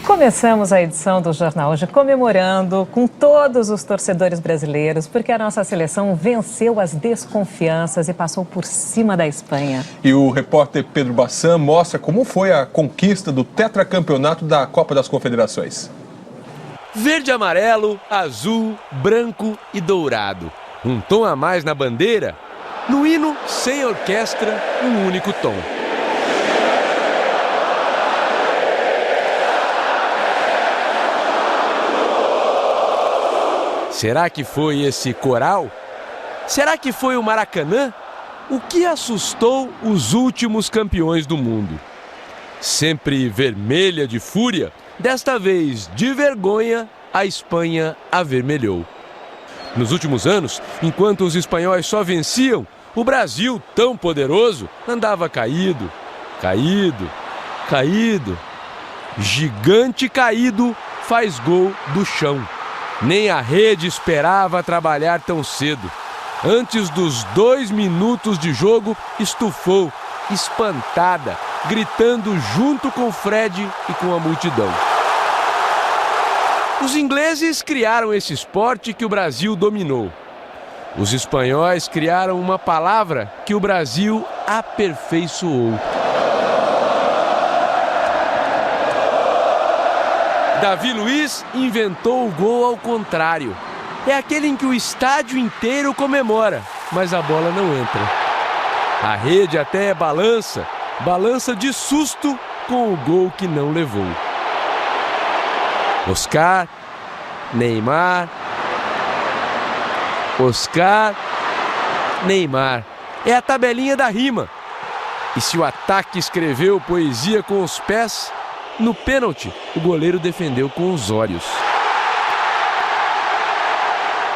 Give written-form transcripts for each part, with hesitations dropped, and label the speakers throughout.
Speaker 1: Começamos a edição do Jornal Hoje comemorando com todos os torcedores brasileiros, porque a nossa seleção venceu as desconfianças e passou por cima da Espanha.
Speaker 2: E o repórter Pedro Bassan mostra como foi a conquista do tetracampeonato da Copa das Confederações.
Speaker 3: Verde, amarelo, azul, branco e dourado. Um tom a mais na bandeira, no hino sem orquestra, um único tom. Será que foi esse coral? Será que foi o Maracanã? O que assustou os últimos campeões do mundo? Sempre vermelha de fúria, desta vez de vergonha, a Espanha avermelhou. Nos últimos anos, enquanto os espanhóis só venciam, o Brasil, tão poderoso, andava caído, caído, caído. Gigante caído faz gol do chão. Nem a rede esperava trabalhar tão cedo. Antes dos 2 minutos de jogo, estufou, espantada, gritando junto com Fred e com a multidão. Os ingleses criaram esse esporte que o Brasil dominou. Os espanhóis criaram uma palavra que o Brasil aperfeiçoou. Davi Luiz inventou o gol ao contrário. É aquele em que o estádio inteiro comemora, mas a bola não entra. A rede até balança, balança de susto com o gol que não levou. Oscar, Neymar, Oscar, Neymar. É a tabelinha da rima. E se o ataque escreveu poesia com os pés, no pênalti, o goleiro defendeu com os olhos.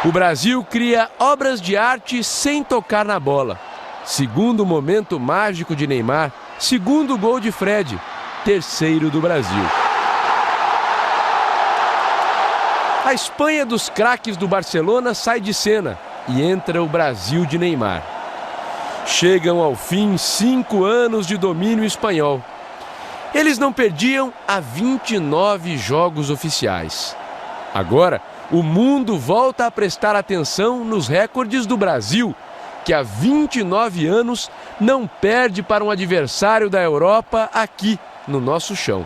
Speaker 3: O Brasil cria obras de arte sem tocar na bola. Segundo momento mágico de Neymar, segundo gol de Fred, terceiro do Brasil. A Espanha dos craques do Barcelona sai de cena e entra o Brasil de Neymar. Chegam ao fim 5 anos de domínio espanhol. Eles não perdiam há 29 jogos oficiais. Agora, o mundo volta a prestar atenção nos recordes do Brasil, que há 29 anos não perde para um adversário da Europa aqui, no nosso chão.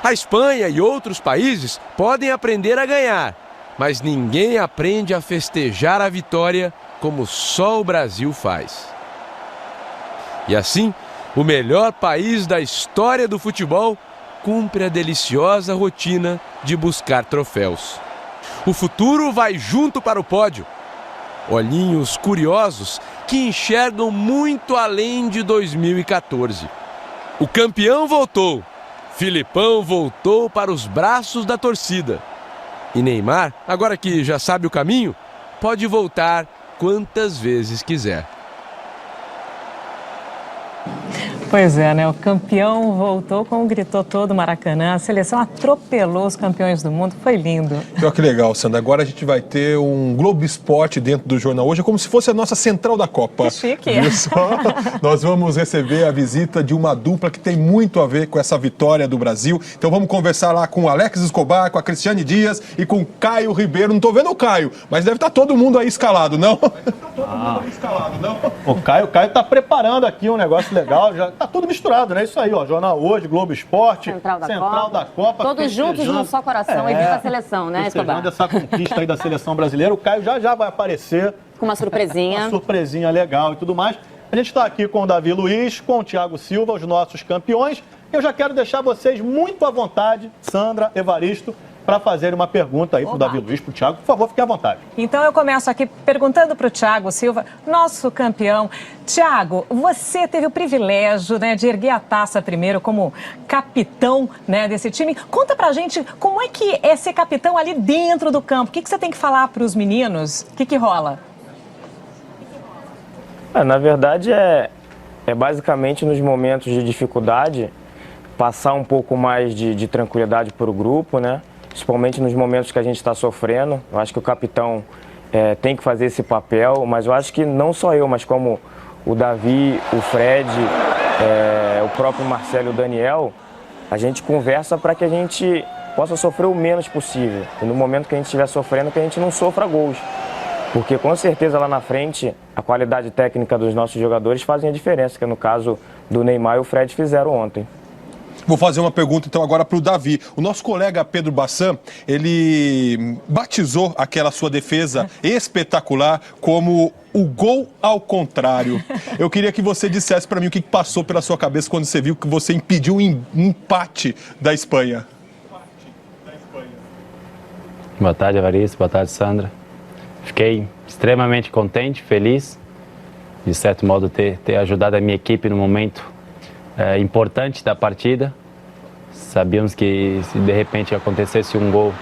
Speaker 3: A Espanha e outros países podem aprender a ganhar, mas ninguém aprende a festejar a vitória como só o Brasil faz. E assim, o melhor país da história do futebol cumpre a deliciosa rotina de buscar troféus. O futuro vai junto para o pódio. Olhinhos curiosos que enxergam muito além de 2014. O campeão voltou. Filipão voltou para os braços da torcida. E Neymar, agora que já sabe o caminho, pode voltar quantas vezes quiser.
Speaker 1: Pois é, né? O campeão voltou como gritou todo o Maracanã. A seleção atropelou os campeões do mundo. Foi lindo.
Speaker 2: Olha que legal, Sandra. Agora a gente vai ter um Globo Esporte dentro do Jornal Hoje, como se fosse a nossa central da Copa.
Speaker 1: Que chique.
Speaker 2: Viu só? Nós vamos receber a visita de uma dupla que tem muito a ver com essa vitória do Brasil. Então vamos conversar lá com o Alex Escobar, com a Cristiane Dias e com o Caio Ribeiro. Não estou vendo o Caio, mas deve estar todo mundo aí escalado, não?
Speaker 4: O Caio está preparando aqui um negócio legal. Já tá tudo misturado, né? Isso aí, ó. Jornal Hoje, Globo Esporte,
Speaker 5: Central da Copa. Todos juntos num só coração. E viva a seleção, né, Escobar?
Speaker 4: Essa conquista aí da seleção brasileira. O Caio já vai aparecer.
Speaker 5: Com uma surpresinha.
Speaker 4: Uma surpresinha legal e tudo mais. A gente está aqui com o Davi Luiz, com o Thiago Silva, os nossos campeões. Eu já quero deixar vocês muito à vontade, Sandra, Evaristo, para fazer uma pergunta aí para o Davi Luiz, para o Thiago. Por favor, fique à vontade.
Speaker 1: Então eu começo aqui perguntando para o Thiago Silva, nosso campeão. Thiago, você teve o privilégio, né, de erguer a taça primeiro como capitão, né, desse time. Conta pra gente como é que é ser capitão ali dentro do campo. O que você tem que falar para os meninos? O que rola?
Speaker 6: Na verdade, é basicamente nos momentos de dificuldade passar um pouco mais de tranquilidade para o grupo, né? Principalmente nos momentos que a gente está sofrendo. Eu acho que o capitão tem que fazer esse papel, mas eu acho que não só eu, mas como o Davi, o Fred, o próprio Marcelo e o Daniel, a gente conversa para que a gente possa sofrer o menos possível. E no momento que a gente estiver sofrendo, que a gente não sofra gols. Porque com certeza lá na frente, a qualidade técnica dos nossos jogadores fazem a diferença, que no caso do Neymar e o Fred fizeram ontem.
Speaker 2: Vou fazer uma pergunta então agora para o Davi. O nosso colega Pedro Bassan, ele batizou aquela sua defesa espetacular como o gol ao contrário. Eu queria que você dissesse para mim o que passou pela sua cabeça quando você viu que você impediu o empate da Espanha.
Speaker 7: Boa tarde, Evaristo. Boa tarde, Sandra. Fiquei extremamente contente, feliz, de certo modo, ter ajudado a minha equipe no momento importante da partida. Sabíamos que se de repente acontecesse um gol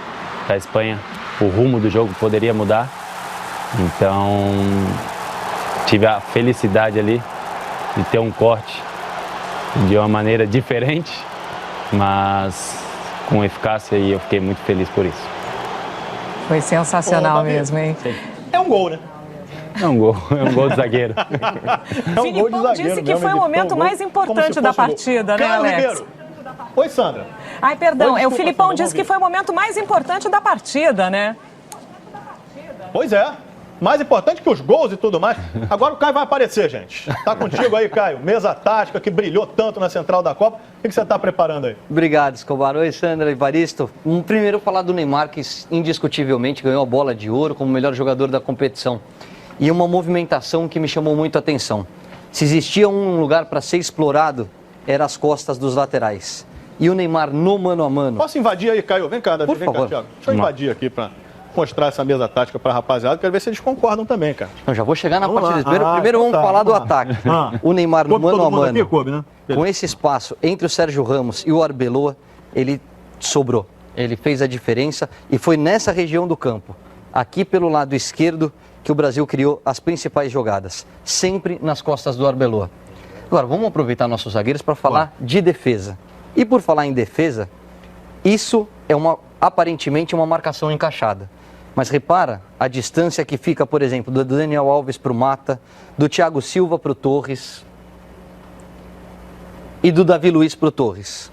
Speaker 7: da Espanha, o rumo do jogo poderia mudar. Então, tive a felicidade ali de ter um corte de uma maneira diferente, mas com eficácia, e eu fiquei muito feliz por isso.
Speaker 1: Foi sensacional mesmo, hein?
Speaker 4: É um gol, né?
Speaker 7: É um gol de zagueiro.
Speaker 4: É um gol de
Speaker 1: Filipão
Speaker 4: zagueiro
Speaker 1: disse que
Speaker 4: mesmo,
Speaker 1: foi o
Speaker 4: ele
Speaker 1: momento
Speaker 4: deu um
Speaker 1: mais
Speaker 4: gol
Speaker 1: importante
Speaker 4: como
Speaker 1: da
Speaker 4: se fosse um gol.
Speaker 1: partida, né,
Speaker 4: Caio
Speaker 1: Alex?
Speaker 4: Ribeiro. Oi, Sandra.
Speaker 1: Ai, perdão,
Speaker 4: Oi,
Speaker 1: o
Speaker 4: desculpa,
Speaker 1: Filipão
Speaker 4: Sandra,
Speaker 1: disse que foi o momento mais importante da partida, né?
Speaker 4: Pois é. Mais importante que os gols e tudo mais. Agora o Caio vai aparecer, gente. Tá contigo aí, Caio. Mesa tática que brilhou tanto na central da Copa. O que você está preparando aí?
Speaker 8: Obrigado, Escobar. Oi, Sandra, Evaristo. Primeiro falar do Neymar, que indiscutivelmente ganhou a bola de ouro como melhor jogador da competição. E uma movimentação que me chamou muito a atenção. Se existia um lugar para ser explorado, era as costas dos laterais. E o Neymar no mano a mano.
Speaker 4: Posso invadir aí, Caio? Vem cá, Davi.
Speaker 8: Por
Speaker 4: Vem cá,
Speaker 8: favor.
Speaker 4: Thiago. Deixa eu invadir aqui para mostrar essa mesa tática para a rapaziada. Quero ver se eles concordam também, cara.
Speaker 8: Eu já vou chegar na
Speaker 4: Vamos
Speaker 8: partida.
Speaker 4: lá.
Speaker 8: Primeiro vamos falar do ataque. O Neymar no
Speaker 4: Coube
Speaker 8: mano
Speaker 4: todo
Speaker 8: a
Speaker 4: mundo
Speaker 8: mano.
Speaker 4: aqui, coube, né?
Speaker 8: Com esse espaço entre o Sérgio Ramos e o Arbeloa, ele sobrou. Ele fez a diferença e foi nessa região do campo, aqui pelo lado esquerdo, que o Brasil criou as principais jogadas. Sempre nas costas do Arbeloa. Agora, vamos aproveitar nossos zagueiros para falar de defesa. E por falar em defesa, isso é aparentemente uma marcação encaixada. Mas repara a distância que fica, por exemplo, do Daniel Alves para o Mata, do Thiago Silva para o Torres e do Davi Luiz para o Torres.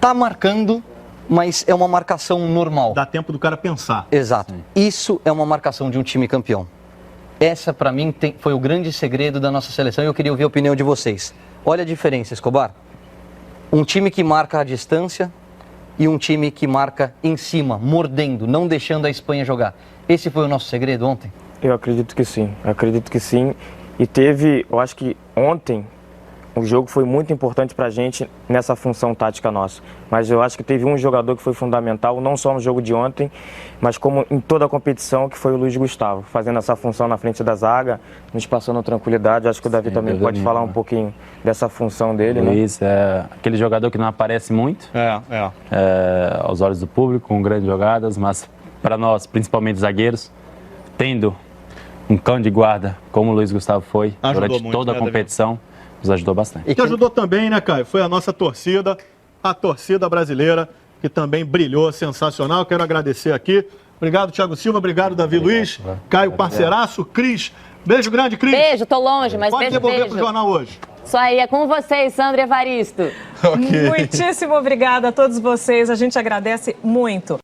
Speaker 8: Tá marcando, mas é uma marcação normal.
Speaker 4: Dá tempo do cara pensar.
Speaker 8: Exato. Isso é uma marcação de um time campeão. Essa, para mim, foi o grande segredo da nossa seleção e eu queria ouvir a opinião de vocês. Olha a diferença, Escobar. Um time que marca a distância e um time que marca em cima, mordendo, não deixando a Espanha jogar. Esse foi o nosso segredo ontem?
Speaker 6: Eu acredito que sim, E eu acho que ontem o jogo foi muito importante pra gente nessa função tática nossa. Mas eu acho que teve um jogador que foi fundamental, não só no jogo de ontem, mas como em toda a competição, que foi o Luiz Gustavo, fazendo essa função na frente da zaga, nos passando tranquilidade. Acho que o Davi também pode falar um pouquinho dessa função dele.
Speaker 7: O Luiz é aquele jogador que não aparece muito aos olhos do público, com grandes jogadas, mas para nós, principalmente zagueiros, tendo um cão de guarda como o Luiz Gustavo foi durante toda a competição, nos ajudou bastante.
Speaker 4: E que ajudou também, né, Caio? Foi a nossa torcida, a torcida brasileira, que também brilhou, sensacional. Quero agradecer aqui. Obrigado, Thiago Silva. Obrigado, Davi Luiz. Caio, parceiraço. Cris. Beijo grande, Cris.
Speaker 5: Beijo, tô longe, mas
Speaker 4: Pode
Speaker 5: beijo,
Speaker 4: devolver pro jornal hoje.
Speaker 5: Isso aí, é com vocês, Sandra e Evaristo.
Speaker 1: Muitíssimo obrigada a todos vocês. A gente agradece muito.